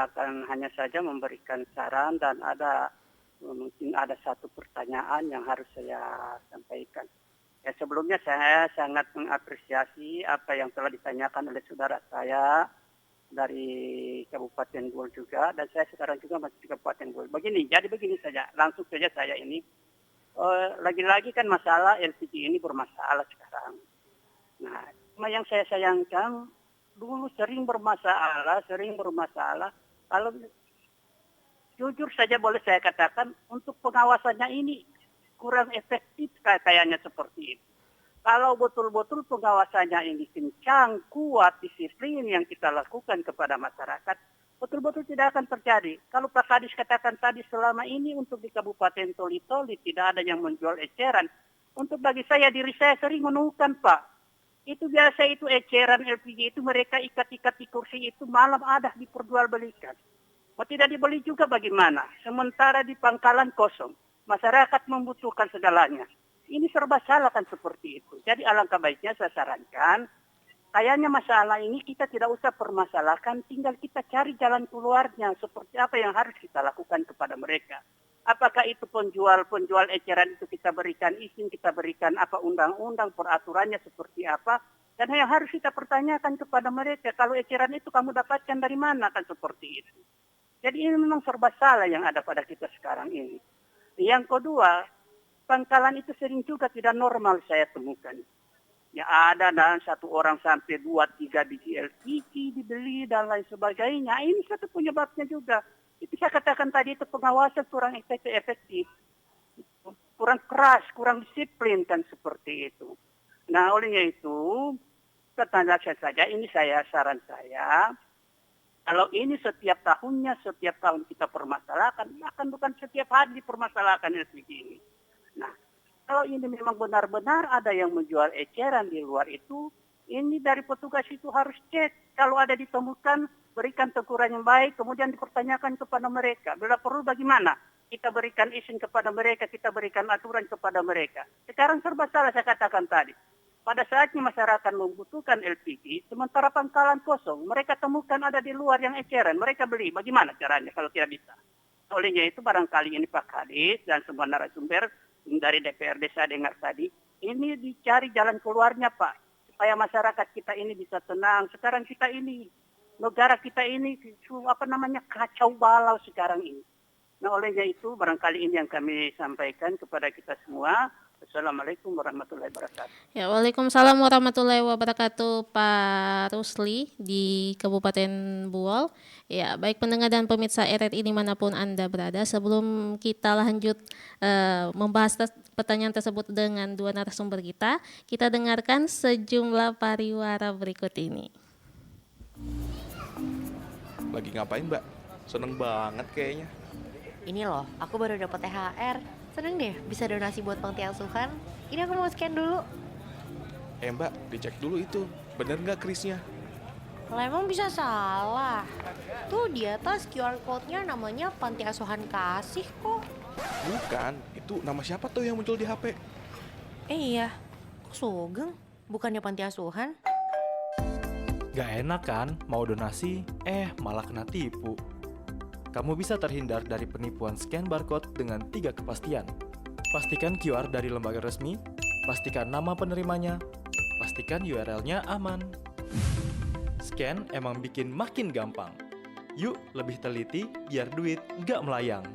akan hanya saja memberikan saran dan mungkin ada satu pertanyaan yang harus saya sampaikan. Ya, sebelumnya saya sangat mengapresiasi apa yang telah ditanyakan oleh saudara saya dari Kabupaten Gul juga, dan saya sekarang juga masih di Kabupaten Gul. Begini saja, langsung saja saya ini. Lagi-lagi kan masalah LPG ini bermasalah sekarang. Nah, cuma yang saya sayangkan, dulu sering bermasalah. Kalau jujur saja boleh saya katakan, untuk pengawasannya ini kurang efektif kayaknya seperti itu. Kalau betul-betul pengawasannya ini kencang, kuat, disiplin yang kita lakukan kepada masyarakat, betul-betul tidak akan terjadi. Kalau Pak Kadis katakan tadi selama ini untuk di Kabupaten Toli-Toli tidak ada yang menjual eceran. Untuk bagi saya, diri saya sering menemukan, Pak. Itu biasa itu eceran LPG itu mereka ikat-ikat di kursi itu malam ada diperjualbelikan. Mau tidak dibeli juga bagaimana? Sementara di pangkalan kosong. Masyarakat membutuhkan segalanya. Ini serba salah kan seperti itu. Jadi alangkah baiknya saya sarankan, kayaknya masalah ini kita tidak usah permasalahkan, tinggal kita cari jalan keluarnya seperti apa yang harus kita lakukan kepada mereka. Apakah itu penjual eceran itu kita berikan izin, kita berikan apa undang-undang, peraturannya seperti apa. Dan yang harus kita pertanyakan kepada mereka, kalau eceran itu kamu dapatkan dari mana kan seperti itu. Jadi ini memang serba salah yang ada pada kita sekarang ini. Yang kedua, pangkalan itu sering juga tidak normal saya temukan. Ya ada dan satu orang sampai 2-3 biji LPG dibeli dan lain sebagainya. Ini satu penyebabnya juga. Itu saya katakan tadi itu pengawasan kurang efektif. Kurang keras, kurang disiplin kan seperti itu. Nah olehnya itu, pertanyaan saja ini saran saya. Kalau ini setiap tahun kita permasalahkan, bahkan bukan setiap hari dipermasalahkan LPG ini. Nah, kalau ini memang benar-benar ada yang menjual eceran di luar itu, ini dari petugas itu harus cek. Kalau ada ditemukan, berikan teguran yang baik, kemudian dipertanyakan kepada mereka. Bila perlu bagaimana? Kita berikan izin kepada mereka, kita berikan aturan kepada mereka. Sekarang serba salah saya katakan tadi. Pada saatnya masyarakat membutuhkan LPG, sementara pangkalan kosong, mereka temukan ada di luar yang eceran, mereka beli. Bagaimana caranya kalau tidak bisa? Olehnya itu barangkali ini Pak Kadis dan semua narasumber dari DPRD saya dengar tadi, ini dicari jalan keluarnya Pak, supaya masyarakat kita ini bisa tenang. Sekarang kita ini, negara kita ini kacau balau sekarang ini. Nah olehnya itu barangkali ini yang kami sampaikan kepada kita semua. Assalamualaikum warahmatullahi wabarakatuh. Ya, Waalaikumsalam warahmatullahi wabarakatuh, Pak Rusli di Kabupaten Buol. Ya, baik pendengar dan pemirsa RRI dimanapun Anda berada, sebelum kita lanjut membahas pertanyaan tersebut dengan dua narasumber kita dengarkan sejumlah pariwara berikut ini. Lagi ngapain, Mbak? Seneng banget kayaknya. Ini loh, aku baru dapat THR. Seneng deh bisa donasi buat panti asuhan. Ini aku mau scan dulu. Mbak, dicek dulu itu. Bener nggak krisnya? Lah emang bisa salah. Tuh di atas QR code-nya namanya Panti Asuhan Kasih kok. Bukan, itu nama siapa tuh yang muncul di HP? Iya, kok Sugeng? Bukannya Panti Asuhan? Gak enak kan mau donasi, malah kena tipu. Kamu bisa terhindar dari penipuan scan barcode dengan 3 kepastian. Pastikan QR dari lembaga resmi, pastikan nama penerimanya, pastikan URL-nya aman. Scan emang bikin makin gampang. Yuk lebih teliti biar duit gak melayang.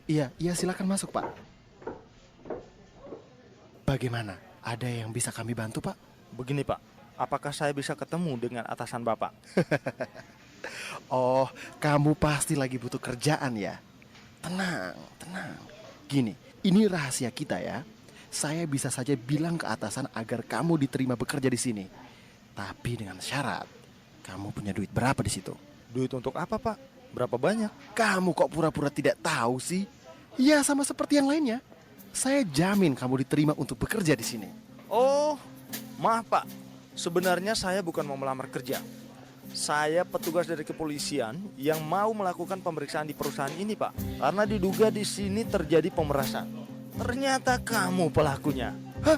Iya silakan masuk Pak. Bagaimana? Ada yang bisa kami bantu Pak? Begini Pak, apakah saya bisa ketemu dengan atasan Bapak? Oh, kamu pasti lagi butuh kerjaan ya? Tenang. Gini, ini rahasia kita ya. Saya bisa saja bilang ke atasan agar kamu diterima bekerja di sini. Tapi dengan syarat, kamu punya duit berapa di situ? Duit untuk apa Pak? Berapa banyak? Kamu kok pura-pura tidak tahu sih? Ya sama seperti yang lainnya. Saya jamin kamu diterima untuk bekerja di sini. Oh, maaf Pak. Sebenarnya saya bukan mau melamar kerja. Saya petugas dari kepolisian yang mau melakukan pemeriksaan di perusahaan ini Pak. Karena diduga di sini terjadi pemerasan. Ternyata kamu pelakunya. Hah?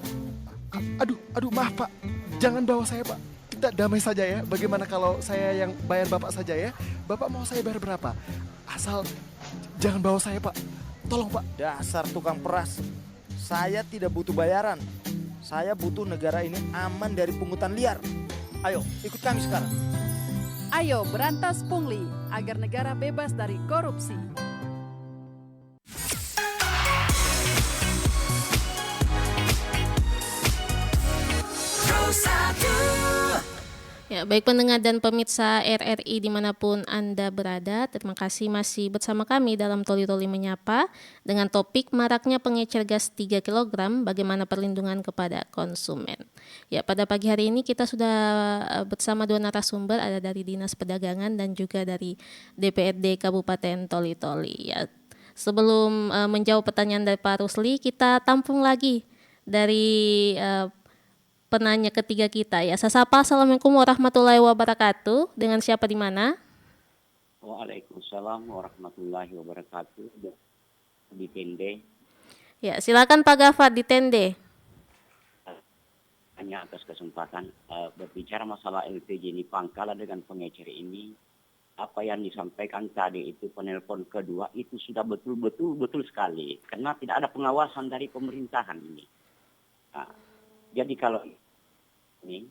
Aduh maaf Pak. Jangan bawa saya Pak. Kita damai saja ya. Bagaimana kalau saya yang bayar Bapak saja ya? Bapak mau saya bayar berapa? Asal jangan bawa saya Pak. Tolong Pak. Dasar tukang peras. Saya tidak butuh bayaran. Saya butuh negara ini aman dari pungutan liar. Ayo, ikut kami sekarang. Ayo berantas pungli agar negara bebas dari korupsi. Ya, baik pendengar dan pemirsa RRI dimanapun Anda berada, terima kasih masih bersama kami dalam Toli-Toli Menyapa dengan topik maraknya pengecer gas 3 kg, bagaimana perlindungan kepada konsumen. Ya, pada pagi hari ini kita sudah bersama dua narasumber, ada dari Dinas Perdagangan dan juga dari DPRD Kabupaten Toli-Toli. Ya, sebelum menjawab pertanyaan dari Pak Rusli, kita tampung lagi dari penanya ketiga kita ya. Saya sapa, Assalamualaikum warahmatullahi wabarakatuh. Dengan siapa di mana? Waalaikumsalam warahmatullahi wabarakatuh. Di Tende. Ya, silakan Pak Gafar di Tende. Hanya atas kesempatan berbicara masalah LPG ini Pangkalan dengan pengecer ini, apa yang disampaikan tadi itu penelpon kedua itu sudah betul sekali, karena tidak ada pengawasan dari pemerintahan ini. Nah, jadi kalau ini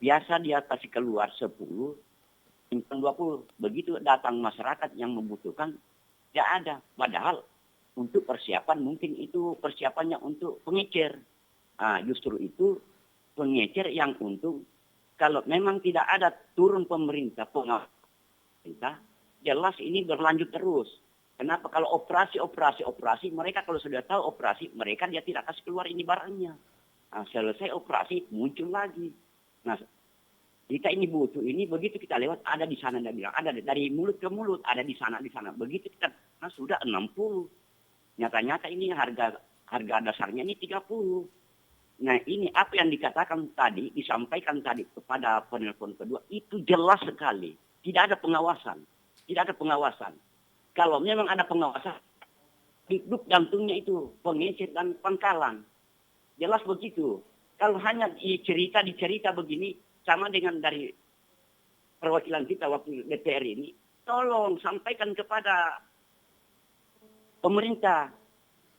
biasa dia kasih keluar 10, simpan 20. Begitu datang masyarakat yang membutuhkan, tidak ada. Padahal untuk persiapan mungkin itu persiapannya untuk pengecer. Nah, justru itu pengecer yang untung. Kalau memang tidak ada turun pemerintah, pemerintah, jelas ini berlanjut terus. Kenapa? Kalau operasi, mereka kalau sudah tahu operasi, mereka dia tidak kasih keluar ini barangnya. Nah, selesai operasi muncul lagi. Nah, kita ini butuh ini, begitu kita lewat ada di sana, dia bilang ada dari mulut ke mulut, ada di sana. Begitu kita sudah 60. Nyata-nyata ini harga dasarnya ini 30. Nah, ini apa yang dikatakan tadi, disampaikan tadi kepada penelpon kedua itu jelas sekali. Tidak ada pengawasan. Kalau memang ada pengawasan, hidup jantungnya itu pengecer dan Pangkalan. Jelas begitu. Kalau hanya dicerita begini, sama dengan dari perwakilan kita waktu DPR ini, tolong sampaikan kepada pemerintah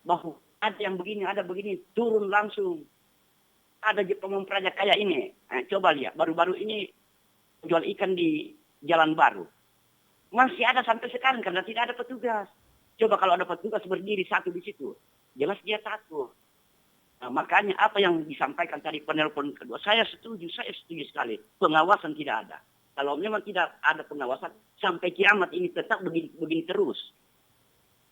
bahwa ada yang begini, ada begini, turun langsung. Ada pememperaja kayak ini. Nah, coba lihat, baru-baru ini jual ikan di Jalan Baru. Masih ada sampai sekarang karena tidak ada petugas. Coba kalau ada petugas berdiri satu di situ, jelas dia takut. Nah, makanya apa yang disampaikan tadi penelpon kedua, saya setuju sekali. Pengawasan tidak ada. Kalau memang tidak ada pengawasan, sampai kiamat ini tetap begini terus.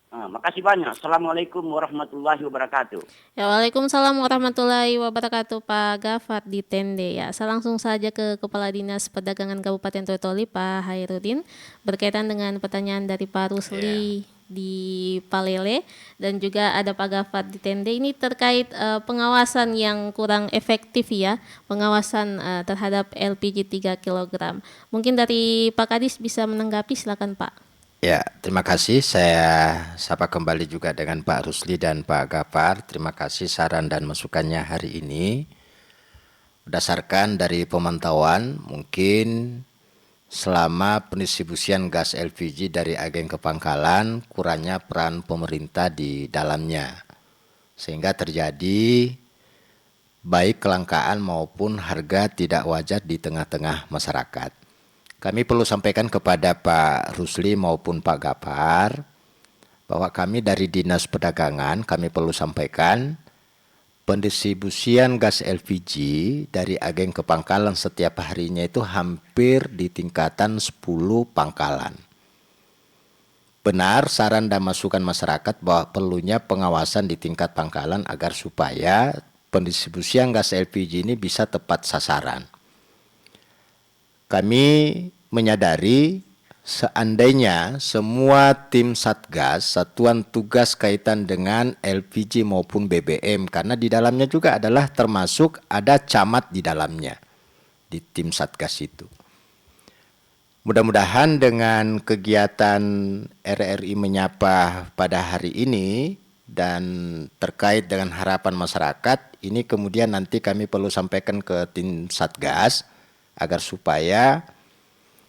Nah, makasih banyak. Assalamualaikum warahmatullahi wabarakatuh. Ya, Waalaikumsalam warahmatullahi wabarakatuh, Pak Gafar di Tende. Ya, saya langsung saja ke Kepala Dinas Perdagangan Kabupaten Toli, Pak Hairudin, berkaitan dengan pertanyaan dari Pak Rusli di Palele dan juga ada Pak Gafar di Tende. Ini terkait pengawasan yang kurang efektif ya, pengawasan terhadap LPG 3 kg. Mungkin dari Pak Kadis bisa menanggapi, silakan Pak. Ya, terima kasih. Saya sapa kembali juga dengan Pak Rusli dan Pak Gafar. Terima kasih saran dan masukannya hari ini. Berdasarkan dari pemantauan, mungkin selama pendistribusian gas LPG dari agen ke pangkalan, kurangnya peran pemerintah di dalamnya. Sehingga terjadi baik kelangkaan maupun harga tidak wajar di tengah-tengah masyarakat. Kami perlu sampaikan kepada Pak Rusli maupun Pak Gafar bahwa kami dari Dinas Perdagangan, kami perlu sampaikan pendistribusian gas LPG dari agen ke pangkalan setiap harinya itu hampir di tingkatan 10 pangkalan. Benar saran dan masukan masyarakat bahwa perlunya pengawasan di tingkat pangkalan agar supaya pendistribusian gas LPG ini bisa tepat sasaran. Kami menyadari seandainya semua tim Satgas, satuan tugas kaitan dengan LPG maupun BBM, karena di dalamnya juga adalah termasuk ada camat di dalamnya, di tim Satgas itu. Mudah-mudahan dengan kegiatan RRI Menyapa pada hari ini dan terkait dengan harapan masyarakat, ini kemudian nanti kami perlu sampaikan ke tim Satgas, agar supaya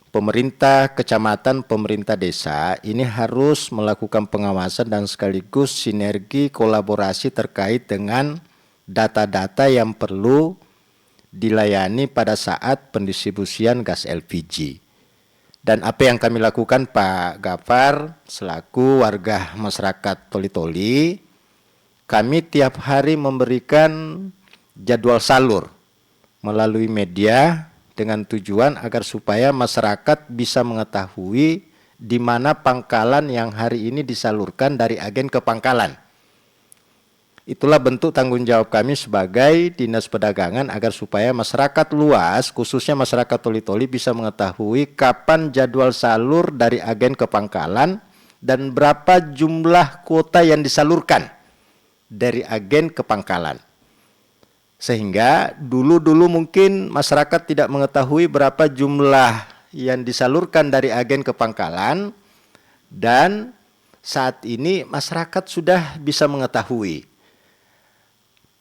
pemerintah kecamatan, pemerintah desa ini harus melakukan pengawasan dan sekaligus sinergi kolaborasi terkait dengan data-data yang perlu dilayani pada saat pendistribusian gas LPG. Dan apa yang kami lakukan Pak Gafar selaku warga masyarakat Toli-Toli, kami tiap hari memberikan jadwal salur melalui media dengan tujuan agar supaya masyarakat bisa mengetahui di mana pangkalan yang hari ini disalurkan dari agen ke pangkalan. Itulah bentuk tanggung jawab kami sebagai Dinas Perdagangan agar supaya masyarakat luas, khususnya masyarakat Toli-Toli bisa mengetahui kapan jadwal salur dari agen ke pangkalan dan berapa jumlah kuota yang disalurkan dari agen ke pangkalan. Sehingga dulu mungkin masyarakat tidak mengetahui berapa jumlah yang disalurkan dari agen ke pangkalan, dan saat ini masyarakat sudah bisa mengetahui.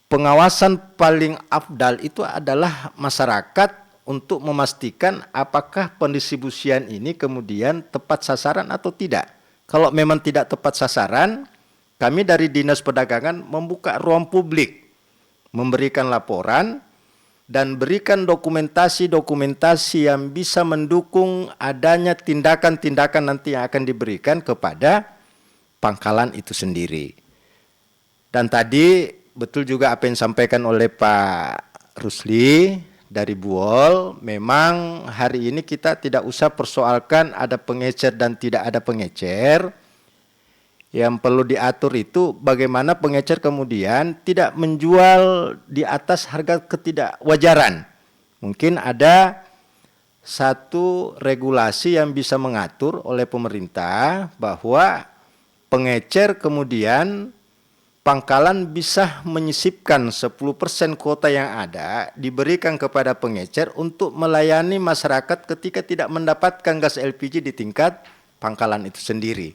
Pengawasan paling afdal itu adalah masyarakat untuk memastikan apakah pendistribusian ini kemudian tepat sasaran atau tidak. Kalau memang tidak tepat sasaran, kami dari Dinas Perdagangan membuka ruang publik, memberikan laporan dan berikan dokumentasi-dokumentasi yang bisa mendukung adanya tindakan-tindakan nanti yang akan diberikan kepada pangkalan itu sendiri. Dan tadi betul juga apa yang disampaikan oleh Pak Rusli dari Buol, memang hari ini kita tidak usah persoalkan ada pengecer dan tidak ada pengecer. Yang perlu diatur itu bagaimana pengecer kemudian tidak menjual di atas harga ketidakwajaran. Mungkin ada satu regulasi yang bisa mengatur oleh pemerintah bahwa pengecer kemudian pangkalan bisa menyisipkan 10% kuota yang ada diberikan kepada pengecer untuk melayani masyarakat ketika tidak mendapatkan gas LPG di tingkat pangkalan itu sendiri.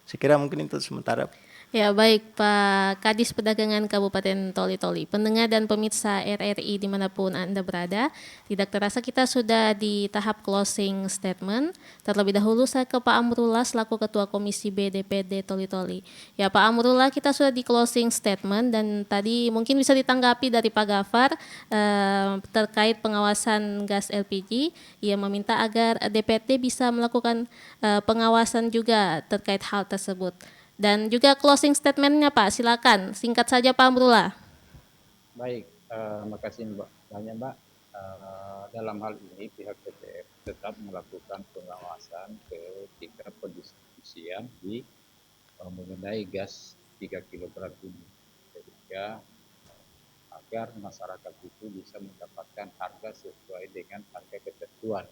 Saya kira mungkin itu sementara. Ya, baik Pak Kadis Perdagangan Kabupaten Toli-Toli, pendengar dan pemirsa RRI dimanapun Anda berada, tidak terasa kita sudah di tahap closing statement. Terlebih dahulu saya ke Pak Amrullah selaku Ketua Komisi B DPD Toli-Toli. Ya Pak Amrullah, kita sudah di closing statement dan tadi mungkin bisa ditanggapi dari Pak Gafar terkait pengawasan gas LPG. Ia meminta agar DPD bisa melakukan pengawasan juga terkait hal tersebut. Dan juga closing statement-nya Pak, silakan singkat saja Pak Amrullah. Baik, makasih Mbak. Banyak Mbak. Dalam hal ini pihak PTF tetap melakukan pengawasan ke tingkat pendistribusian di mengenai gas 3 kg ini, sehingga agar masyarakat itu bisa mendapatkan harga sesuai dengan harga ketentuan.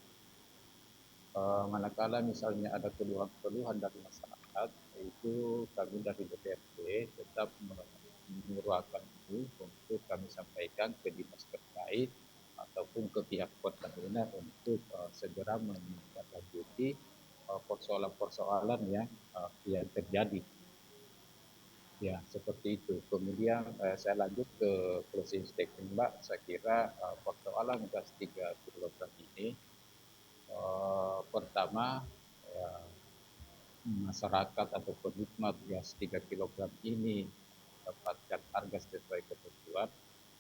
Manakala misalnya ada keluhan-keluhan dari masyarakat, itu kami dari DPRD tetap menyuruhkan itu untuk kami sampaikan ke dinas terkait ataupun ke pihak Pertamina untuk segera menindaklanjuti persoalan-persoalan yang terjadi. Ya, seperti itu. Kemudian saya lanjut ke closing statement, Mbak. Saya kira persoalan gas 3 kg ini pertama masyarakat atau penikmat gas 3 kg ini mendapatkan harga sesuai ketentuan.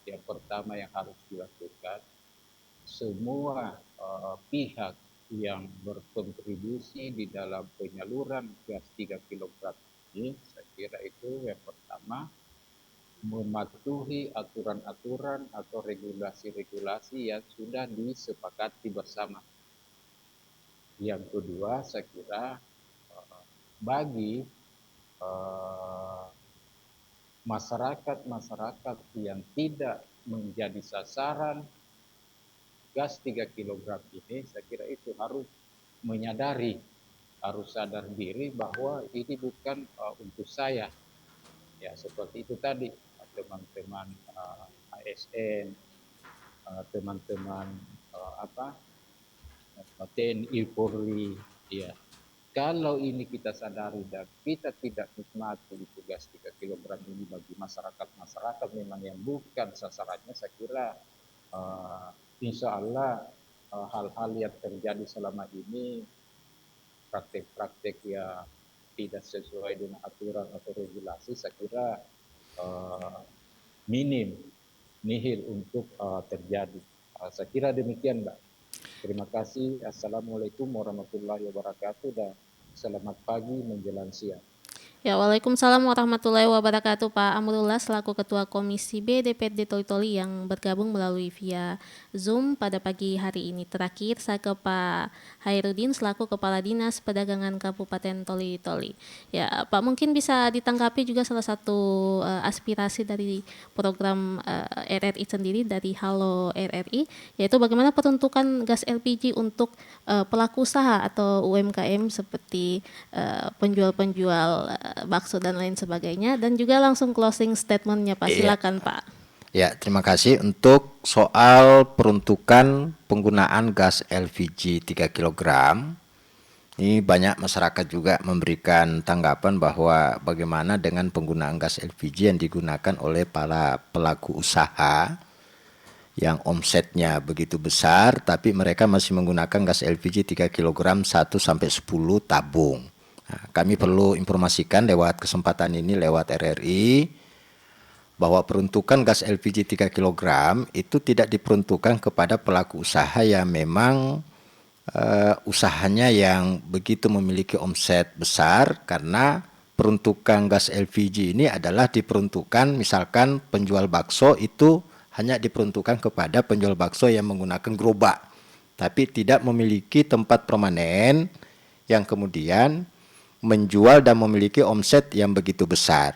Yang pertama yang harus dilakukan, semua pihak yang berkontribusi di dalam penyaluran gas 3 kg ini, saya kira itu yang pertama mematuhi aturan-aturan atau regulasi-regulasi yang sudah disepakati bersama. Yang kedua, saya kira bagi masyarakat yang tidak menjadi sasaran gas 3 kg ini, saya kira itu harus menyadari, harus sadar diri bahwa ini bukan untuk saya. Ya, seperti itu tadi, teman-teman ASN, teman-teman TNI Polri, ya. Kalau ini kita sadari dan kita tidak nikmati gas 3 kg ini bagi masyarakat memang yang bukan sasarannya, saya kira insya Allah hal-hal yang terjadi selama ini, praktek-praktek yang tidak sesuai dengan aturan atau regulasi, saya kira nihil untuk terjadi. Saya kira demikian, Mbak. Terima kasih. Assalamualaikum warahmatullahi wabarakatuh dan selamat pagi menjelang siang. Ya, Waalaikumsalam warahmatullahi wabarakatuh Pak Amrullah selaku Ketua Komisi B DPD Toli-Toli yang bergabung melalui via Zoom pada pagi hari ini. Terakhir saya ke Pak Hairudin selaku Kepala Dinas Perdagangan Kabupaten Toli-Toli. Ya, Pak mungkin bisa ditanggapi juga salah satu aspirasi dari program RRI sendiri dari Halo RRI, yaitu bagaimana peruntukan gas LPG untuk pelaku usaha atau UMKM seperti penjual-penjual bakso dan lain sebagainya, dan juga langsung closing statementnya Pak. Silakan Pak. Ya, terima kasih. Untuk soal peruntukan penggunaan gas LPG 3 kg, ini banyak masyarakat juga memberikan tanggapan bahwa bagaimana dengan penggunaan gas LPG yang digunakan oleh para pelaku usaha yang omsetnya begitu besar, tapi mereka masih menggunakan gas LPG 3 kg 1-10 tabung. Nah, kami perlu informasikan lewat kesempatan ini, lewat RRI, bahwa peruntukan gas LPG 3 kg itu tidak diperuntukkan kepada pelaku usaha yang memang usahanya yang begitu memiliki omset besar, karena peruntukan gas LPG ini adalah diperuntukkan misalkan penjual bakso itu hanya diperuntukkan kepada penjual bakso yang menggunakan gerobak, tapi tidak memiliki tempat permanen yang kemudian menjual dan memiliki omset yang begitu besar.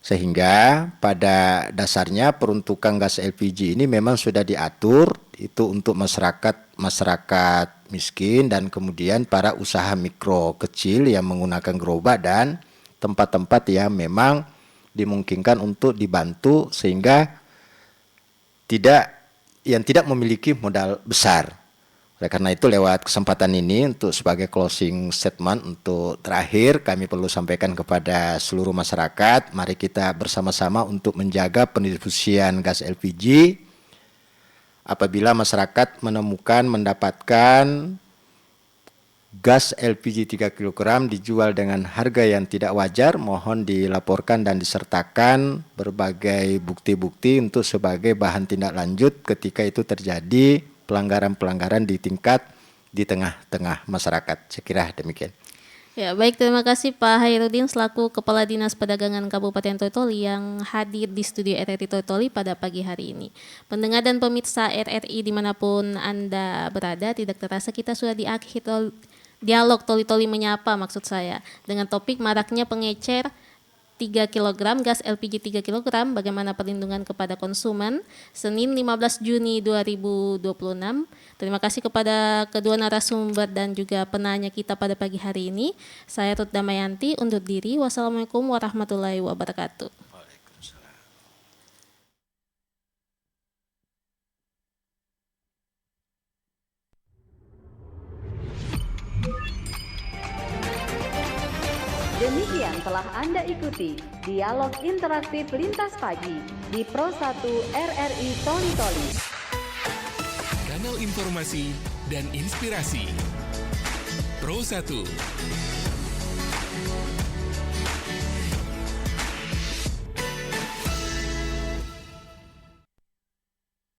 Sehingga pada dasarnya peruntukan gas LPG ini memang sudah diatur itu untuk masyarakat miskin dan kemudian para usaha mikro kecil yang menggunakan gerobak dan tempat-tempat yang memang dimungkinkan untuk dibantu sehingga tidak memiliki modal besar Oleh karena itu lewat kesempatan ini untuk sebagai closing statement untuk terakhir kami perlu sampaikan kepada seluruh masyarakat, mari kita bersama-sama untuk menjaga pendistribusian gas LPG. Apabila masyarakat mendapatkan gas LPG 3 kg dijual dengan harga yang tidak wajar, mohon dilaporkan dan disertakan berbagai bukti-bukti untuk sebagai bahan tindak lanjut ketika itu terjadi pelanggaran-pelanggaran di tengah-tengah masyarakat. Saya kira demikian. Ya, baik, terima kasih Pak Hairudin selaku Kepala Dinas Perdagangan Kabupaten Toitoli yang hadir di studio RRI Toitoli pada pagi hari ini. Pendengar dan pemirsa RRI dimanapun Anda berada, tidak terasa kita sudah di akhir dialog Toli-Toli Menyapa maksud saya, dengan topik maraknya pengecer 3 kg gas LPG 3 kg, bagaimana perlindungan kepada konsumen, Senin 15 Juni 2026. Terima kasih kepada kedua narasumber dan juga penanya kita pada pagi hari ini. Saya Ruth Damayanti undur diri. Wassalamualaikum warahmatullahi wabarakatuh. Demikian telah Anda ikuti dialog interaktif Lintas Pagi di Pro 1 RRI Toli-Toli. Kanal informasi dan inspirasi. Pro 1.